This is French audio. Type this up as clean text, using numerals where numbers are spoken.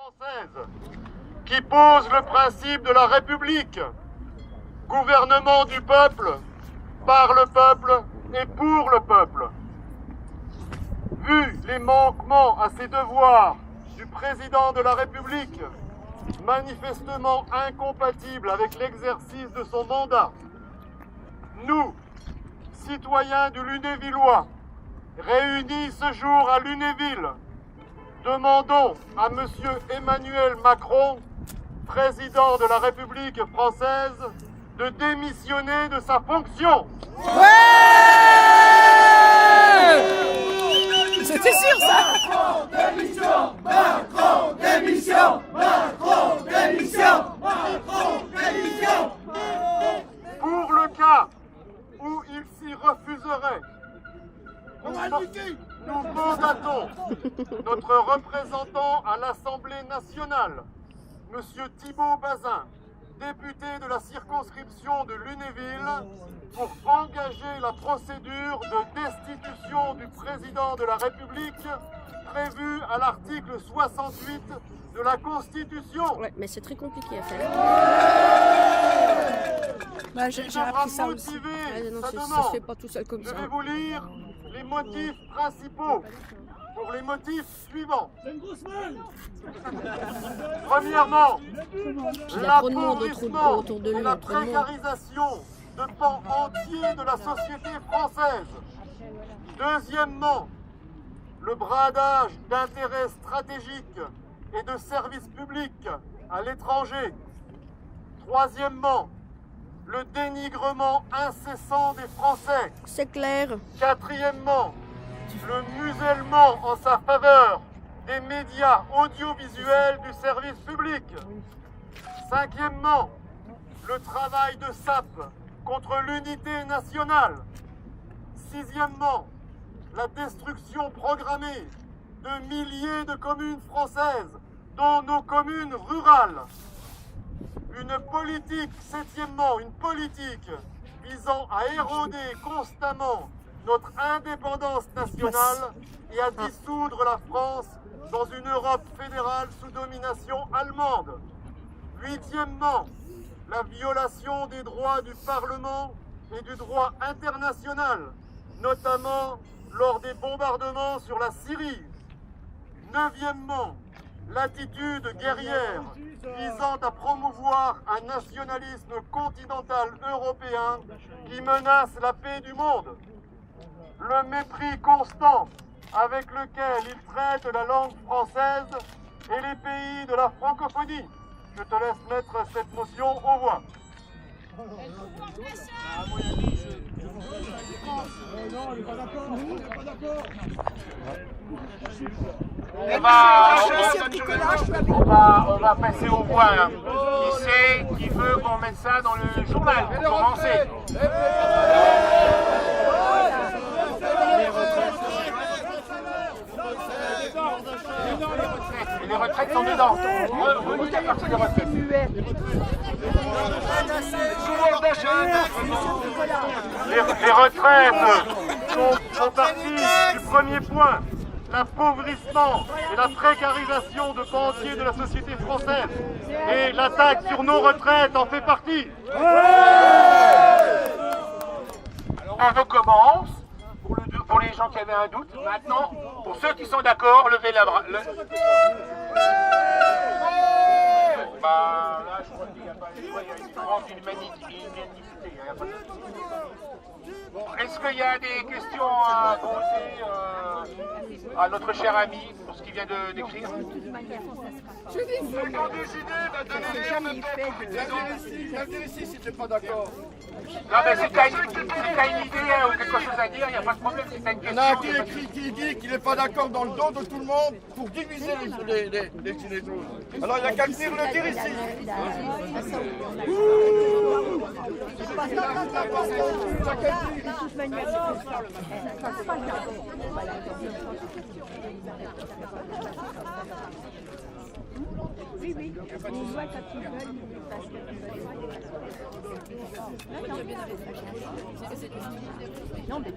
française qui pose le principe de la République. Gouvernement du peuple, par le peuple et pour le peuple. Vu les manquements à ses devoirs du président de la République, manifestement incompatibles avec l'exercice de son mandat, nous, citoyens du Lunévillois, réunis ce jour à Lunéville, demandons à M. Emmanuel Macron, président de la République française, de démissionner de sa fonction. Ouais! C'était sûr ça! Macron, démission! Macron, démission! Macron, démission! Macron, démission! Pour le cas où il s'y refuserait, nous mandatons notre représentant à l'Assemblée nationale, M. Thibault Bazin, député de la circonscription de Lunéville, pour engager la procédure de destitution du président de la République prévue à l'article 68 de la Constitution. Ouais, mais c'est très compliqué à faire. Bah, j'ai appris ça aussi. Non, ça se fait pas tout seul comme ça. Je vais vous lire les motifs principaux pour les motifs suivants. Premièrement, l'appauvrissement et la précarisation de pans entiers de la société française. Deuxièmement, le bradage d'intérêts stratégiques et de services publics à l'étranger. Troisièmement, le dénigrement incessant des Français. C'est clair. Quatrièmement, le musellement en sa faveur des médias audiovisuels du service public. Cinquièmement, le travail de sape contre l'unité nationale. Sixièmement, la destruction programmée de milliers de communes françaises, dont nos communes rurales. Septièmement, une politique visant à éroder constamment notre indépendance nationale et à dissoudre la France dans une Europe fédérale sous domination allemande. Huitièmement, la violation des droits du Parlement et du droit international, notamment lors des bombardements sur la Syrie. Neuvièmement, l'attitude guerrière visant à promouvoir un nationalisme continental européen qui menace la paix du monde. Le mépris constant avec lequel il traite la langue française et les pays de la francophonie. Je te laisse mettre cette motion aux voix. On va passer au voix. Qui veut qu'on mette ça dans le journal pour commencer? Et les retraites sont dedans. Remettez à partir des retraites. Les retraites sont parties du premier point. L'appauvrissement et la précarisation de pans entiers de la société française. Et l'attaque sur nos retraites en fait partie. On recommence. Pour les gens qui avaient un doute, maintenant, pour ceux qui sont d'accord, levez la bras. Bah, là, je crois qu'il n'y a pas de choix, il y a une grande unanimité. Bon, est-ce qu'il y a des questions à poser à notre cher ami pour ce qu'il vient de décrire? Ceux qui ont décidé, donnez-les en même temps. Viens venir ici si tu n'es pas d'accord. Non, mais si tu as une idée ou quelque chose à dire, il n'y a pas de problème. Si tu as une Il y en question. a un qui écrit, qui dit qu'il n'est pas d'accord dans le dos de tout le monde pour diviser les gilets jaunes. Alors il n'y a qu'à venir le dire ici. Oui, oui, on voit quand ils veulent, parce que... Non, mais